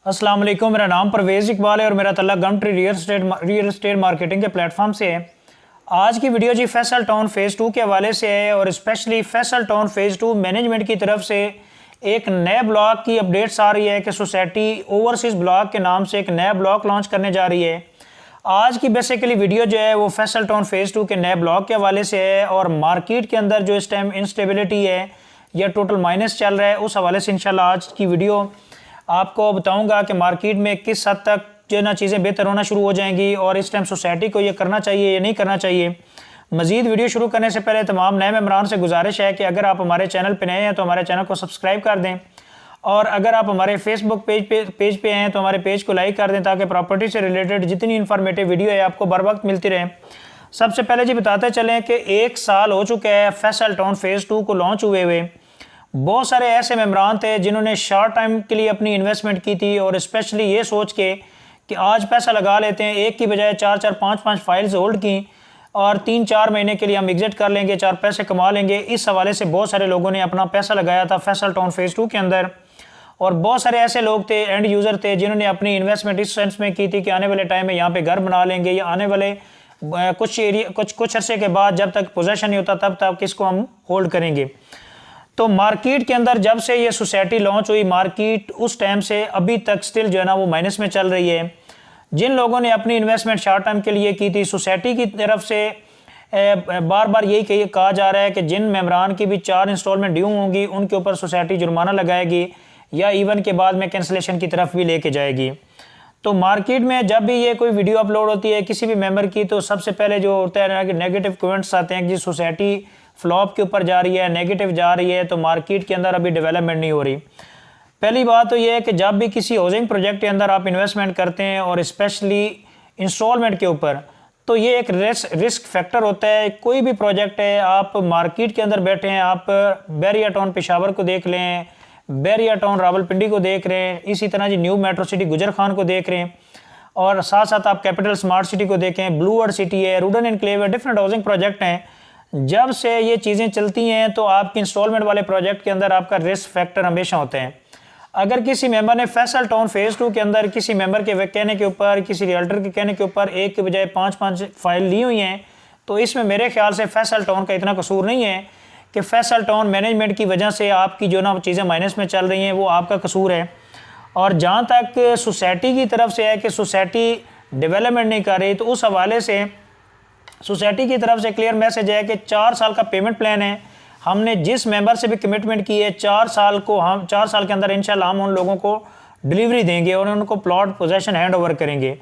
अस्सलाम वालेकुम। मेरा नाम परवेज़ इकबाल है और मेरा तल्लुक़ गमट्री रियल एस्टेट मार्केटिंग के प्लेटफॉर्म से है। आज की वीडियो जी फैसल टाउन फ़ेज़ 2 के हवाले से है और specially Faisal town phase 2 management की तरफ से एक नए ब्लॉक की अपडेट्स आ रही है कि सोसाइटी ओवरसीज़ ब्लॉक के नाम से एक नया ब्लॉक लॉन्च करने जा रही है। आज की बेसिकली वीडियो जो है वो फैसल टाउन फ़ेज़ 2 के नए ब्लॉक के हवाले से है और मार्केट के अंदर जो इस टाइम इंस्टेबिलिटी है या टोटल माइनस चल रहा है उस हवाले से इंशाल्लाह आज की वीडियो आपको बताऊंगा कि मार्केट में किस हद तक जो ना चीज़ें बेहतर होना शुरू हो जाएंगी और इस टाइम सोसाइटी को ये करना चाहिए या नहीं करना चाहिए। मज़ीद वीडियो शुरू करने से पहले तमाम नए मेम्बरान से गुजारिश है कि अगर आप हमारे चैनल पर नए हैं तो हमारे चैनल को सब्सक्राइब कर दें और अगर आप हमारे फेसबुक पेज पे हैं तो हमारे पेज को लाइक कर दें ताकि प्रॉपर्टी से रिलेटेड जितनी इन्फॉर्मेटिव वीडियो है आपको बर वक्त मिलती रहे। सबसे पहले जी बताते चलें कि 1 साल हो चुका है फैसल टाउन फ़ेज़ 2 को लॉन्च हुए हुए। बहुत सारे ऐसे मेम्बरान थे जिन्होंने शॉर्ट टाइम के लिए अपनी इन्वेस्टमेंट की थी और स्पेशली ये सोच के कि आज पैसा लगा लेते हैं, एक की बजाय 4-4 5-5 फाइल्स होल्ड की और 3-4 महीने के लिए हम एग्जिट कर लेंगे, 4 पैसे कमा लेंगे। इस हवाले से बहुत सारे लोगों ने अपना पैसा लगाया था फैसल टाउन फ़ेज़ 2 के अंदर और बहुत सारे ऐसे लोग थे, एंड यूज़र थे, जिन्होंने अपनी इन्वेस्टमेंट इस सेंस में की थी कि आने वाले टाइम में यहाँ पे घर बना लेंगे या आने वाले कुछ अरसे के बाद जब तक पोजेशन नहीं होता तब तक इसको हम होल्ड करेंगे। तो मार्केट के अंदर जब से ये सोसाइटी लॉन्च हुई, मार्केट उस टाइम से अभी तक स्टिल जो है ना वो माइनस में चल रही है। जिन लोगों ने अपनी इन्वेस्टमेंट शॉर्ट टर्म के लिए की थी, सोसाइटी की तरफ से बार बार यही कहा जा रहा है कि जिन मेम्बरान की भी 4 इंस्टॉलमेंट ड्यू होंगी उनके ऊपर सोसाइटी जुर्माना लगाएगी या इवन के बाद में कैंसिलेशन की तरफ भी लेके जाएगी। तो मार्केट में जब भी ये कोई वीडियो अपलोड होती है किसी भी मेंबर की तो सबसे पहले जो होता है ना कि नेगेटिव कमेंट्स आते हैं कि सोसाइटी फ्लॉप के ऊपर जा रही है, नेगेटिव जा रही है, तो मार्केट के अंदर अभी डेवलपमेंट नहीं हो रही। पहली बात तो ये है कि जब भी किसी हाउसिंग प्रोजेक्ट के अंदर आप इन्वेस्टमेंट करते हैं और स्पेशली इंस्टॉलमेंट के ऊपर, तो ये एक रिस्क फैक्टर होता है। कोई भी प्रोजेक्ट है, आप मार्केट के अंदर बैठे हैं, आप बैरिया टाउन पेशावर को देख लें, बैरिया टाउन रावलपिंडी को देख रहे हैं, इसी तरह जी न्यू मेट्रो सिटी गुजर खान को देख रहे हैं और साथ साथ आप कैपिटल स्मार्ट सिटी को देखें, ब्लू वर्ल्ड सिटी है, रूडन एनक्लेव है, डिफरेंट हाउसिंग प्रोजेक्ट हैं। जब से ये चीज़ें चलती हैं तो आपके इंस्टॉलमेंट वाले प्रोजेक्ट के अंदर आपका रिस्क फैक्टर हमेशा होते हैं। अगर किसी मेंबर ने फैसल टाउन फ़ेज़ 2 के अंदर किसी मेंबर के कहने के ऊपर, किसी रियल्टर के कहने के ऊपर एक के बजाय 5-5 फाइल ली हुई हैं, तो इसमें मेरे ख्याल से फैसल टाउन का इतना कसूर नहीं है कि फैसल टाउन मैनेजमेंट की वजह से आपकी जो ना चीज़ें माइनस में चल रही हैं वो आपका कसूर है। और जहाँ तक सोसाइटी की तरफ से है कि सोसाइटी डेवलपमेंट नहीं कर रही, तो उस हवाले से सोसाइटी की तरफ से क्लियर मैसेज है कि 4 साल का पेमेंट प्लान है। हमने जिस मेंबर से भी कमिटमेंट की है 4 साल के अंदर इंशाल्लाह हम उन लोगों को डिलीवरी देंगे और उनको प्लॉट पोजेशन हैंड ओवर करेंगे।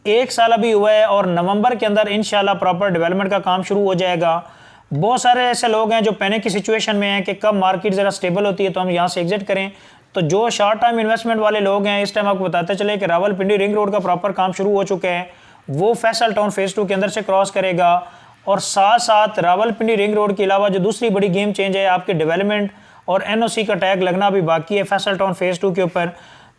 1 साल अभी हुआ है और नवंबर के अंदर इंशाल्लाह प्रॉपर डेवलपमेंट का काम शुरू हो जाएगा। बहुत सारे ऐसे लोग हैं जो पैनिक की सिचुएशन में हैं कि कब मार्केट ज़रा स्टेबल होती है तो हम यहाँ से एग्जिट करें। तो जो शॉर्ट टाइम इन्वेस्टमेंट वाले लोग हैं, इस टाइम आपको बताते चले कि रावलपिंडी रिंग रोड का प्रॉपर काम शुरू हो चुका है, वो फैसल टाउन फ़ेज़ 2 के अंदर से क्रॉस करेगा। और साथ साथ रावलपिंडी रिंग रोड के अलावा जो दूसरी बड़ी गेम चेंज है, आपके डेवलपमेंट और एनओसी का टैग लगना भी बाकी है फैसल टाउन फ़ेज़ 2 के ऊपर।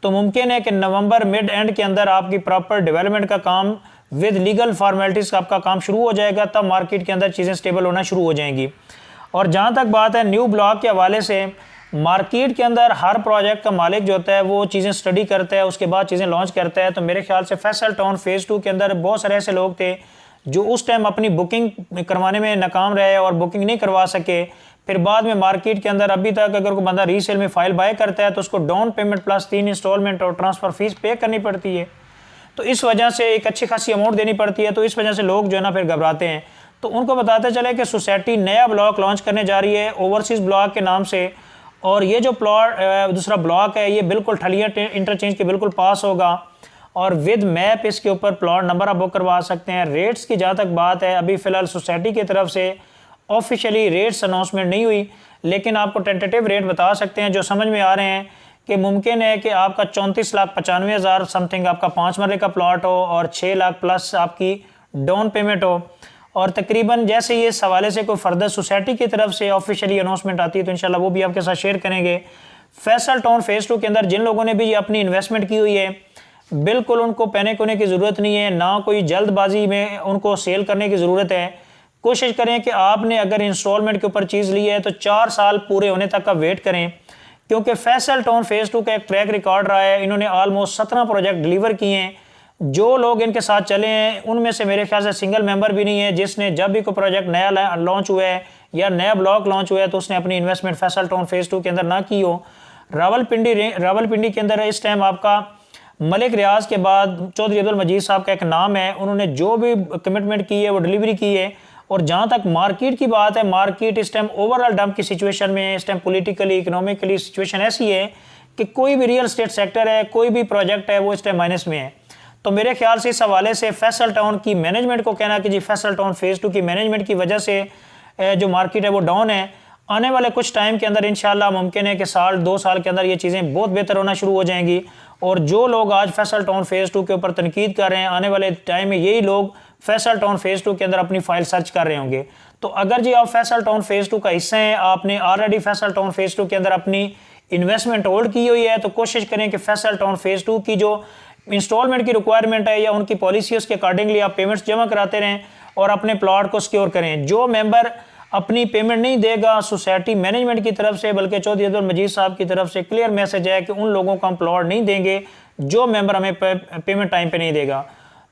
तो मुमकिन है कि नवंबर मिड एंड के अंदर आपकी प्रॉपर डेवलपमेंट का काम विद लीगल फॉर्मेलिटीज़ का आपका काम शुरू हो जाएगा, तब मार्केट के अंदर चीज़ें स्टेबल होना शुरू हो जाएंगी। और जहाँ तक बात है न्यू ब्लॉक के हवाले से, मार्केट के अंदर हर प्रोजेक्ट का मालिक जो होता है वो चीज़ें स्टडी करता है, उसके बाद चीज़ें लॉन्च करता है। तो मेरे ख्याल से फैसल टाउन फ़ेज़ 2 के अंदर बहुत सारे ऐसे लोग थे जो उस टाइम अपनी बुकिंग करवाने में नाकाम रहे और बुकिंग नहीं करवा सके। फिर बाद में मार्केट के अंदर अभी तक अगर कोई बंदा रीसेल में फाइल बाय करता है तो उसको डाउन पेमेंट प्लस 3 इंस्टॉलमेंट और ट्रांसफ़र फीस पे करनी पड़ती है, तो इस वजह से एक अच्छी खासी अमाउंट देनी पड़ती है। तो इस वजह से लोग जो है ना फिर घबराते हैं। तो उनको बताते चले कि सोसाइटी नया ब्लॉक लॉन्च करने जा रही है ओवरसीज़ ब्लॉक के नाम से, और ये जो दूसरा ब्लॉक है ये बिल्कुल ठलिया इंटरचेंज के बिल्कुल पास होगा और विद मैप इसके ऊपर प्लॉट नंबर आप बुक करवा सकते हैं। रेट्स की जहाँ तक बात है, अभी फ़िलहाल सोसाइटी की तरफ से ऑफिशियली रेट्स अनाउंसमेंट नहीं हुई, लेकिन आपको टेंटेटिव रेट बता सकते हैं जो समझ में आ रहे हैं कि मुमकिन है कि आपका 34,95,000 समथिंग आपका 5 मरले का प्लॉट हो और 6 लाख प्लस आपकी डाउन पेमेंट हो। और तकरीबन जैसे ये इस हवाले से कोई फर्दर सोसाइटी की तरफ से ऑफिशियली अनाउंसमेंट आती है तो इंशाल्लाह वो भी आपके साथ शेयर करेंगे। फैसल टाउन फ़ेज़ 2 के अंदर जिन लोगों ने भी अपनी इन्वेस्टमेंट की हुई है, बिल्कुल उनको पैनिक होने की ज़रूरत नहीं है, ना कोई जल्दबाजी में उनको सेल करने की ज़रूरत है। कोशिश करें कि आपने अगर इंस्टॉलमेंट के ऊपर चीज़ ली है तो 4 साल पूरे होने तक का वेट करें, क्योंकि फैसल टाउन फेज़ 2 का एक ट्रैक रिकॉर्ड रहा है। इन्होंने ऑलमोस्ट 17 प्रोजेक्ट डिलीवर किए हैं। जो लोग इनके साथ चले हैं उनमें से मेरे ख्याल से सिंगल मेंबर भी नहीं है जिसने जब भी कोई प्रोजेक्ट नया लॉन्च हुआ है या नया ब्लॉक लॉन्च हुआ है तो उसने अपनी इन्वेस्टमेंट फैसल टाउन फेज़ 2 के अंदर ना की हो। रावलपिंडी के अंदर इस टाइम आपका मलिक रियाज के बाद चौधरी अब्दुल मजीद साहब का एक नाम है। उन्होंने जो भी कमिटमेंट की है वो डिलीवरी की है। और जहाँ तक मार्केट की बात है, मार्केट इस टाइम ओवरऑल डंप की सिचुएशन में है। इस टाइम पॉलिटिकली इकोनॉमिकली सिचुएशन ऐसी है कि कोई भी रियल स्टेट सेक्टर है, कोई भी प्रोजेक्ट है, वो इस टाइम माइनस में है। तो मेरे ख्याल से इस हवाले से फैसल टाउन की मैनेजमेंट को कहना कि जी फैसल टाउन फेज़ 2 की मैनेजमेंट की वजह से जो मार्केट है वो डाउन है। आने वाले कुछ टाइम के अंदर इंशाल्लाह मुमकिन है कि साल 2 साल के अंदर ये चीज़ें बहुत बेहतर होना शुरू हो जाएंगी। और जो लोग आज फैसल टाउन फेज़ 2 के ऊपर तनकीद कर रहे हैं, आने वाले टाइम में यही लोग फैसल टाउन फेज़ 2 के अंदर अपनी फाइल सर्च कर रहे होंगे। तो अगर जी आप फैसल टाउन फेज़ 2 का हिस्सा हैं, आपने ऑलरेडी फैसल टाउन फेज़ 2 के अंदर अपनी इन्वेस्टमेंट होल्ड की हुई है, तो कोशिश करें कि फैसल टाउन फेज़ 2 की जो इंस्टॉलमेंट की रिक्वायरमेंट है या उनकी पॉलिसी उसके अकॉर्डिंगली आप पेमेंट्स जमा कराते रहें और अपने प्लॉट को सिक्योर करें। जो मेंबर अपनी पेमेंट नहीं देगा सोसाइटी मैनेजमेंट की तरफ से, बल्कि चौधरी अब्दुल मजीद साहब की तरफ से क्लियर मैसेज है कि उन लोगों को हम प्लॉट नहीं देंगे जो मेंबर हमें पेमेंट टाइम पे नहीं देगा।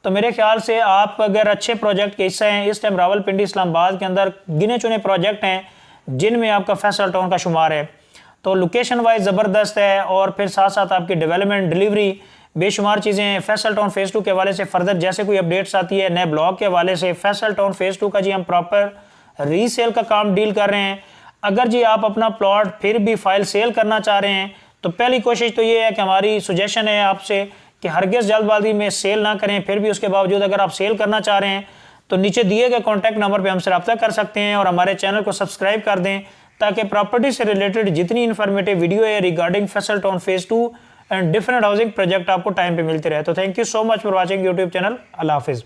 तो मेरे ख्याल से आप अगर अच्छे प्रोजेक्ट के हिस्सा हैं, इस टाइम रावलपिंडी इस्लामाबाद के अंदर गिने चुने प्रोजेक्ट हैं जिनमें आपका फैसल टाउन का शुमार है, तो लोकेशन वाइज ज़बरदस्त है। और फिर साथ साथ आपकी डेवलपमेंट डिलीवरी बेशुमार चीज़ें हैं। फैसल टाउन फेज़ 2 के हवाले से फर्दर जैसे कोई अपडेट्स आती है नए ब्लॉक के हवाले से, फैसल टाउन फेज़ 2 का जी हम प्रॉपर रीसेल का काम डील कर रहे हैं। अगर जी आप अपना प्लॉट फिर भी फाइल सेल करना चाह रहे हैं तो पहली कोशिश तो ये है कि हमारी सुजेशन है आपसे कि हरगिज़ जल्दबाजी में सेल ना करें। फिर भी उसके बावजूद अगर आप सेल करना चाह रहे हैं तो नीचे दिए गए कॉन्टैक्ट नंबर पर हमसे रब्ता कर सकते हैं और हमारे चैनल को सब्सक्राइब कर दें ताकि प्रॉपर्टी से रिलेटेड जितनी इन्फॉर्मेटिव वीडियो है regarding Faisal town phase 2 and different housing project आपको टाइम पे मिलते रहे। तो thank you so much for watching YouTube channel. Allah हाफिज़।